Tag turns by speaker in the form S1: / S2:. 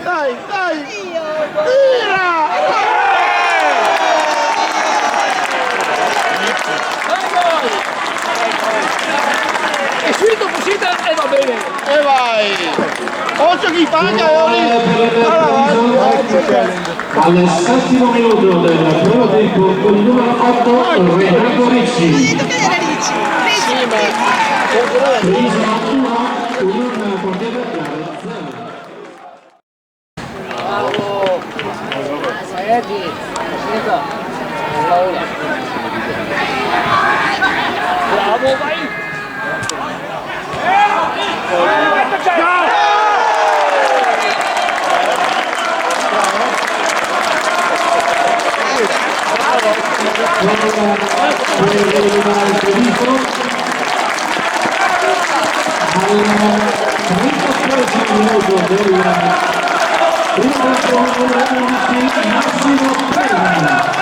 S1: Dai, dai! Tira!
S2: E subito uscita e va bene.
S1: E vai! Posso chi paga e Oli?
S3: Al settimo minuto del primo tempo con il numero 8 Renato Ricci. Presa un portiere
S2: Bravo, vai!
S3: Massimo Prima.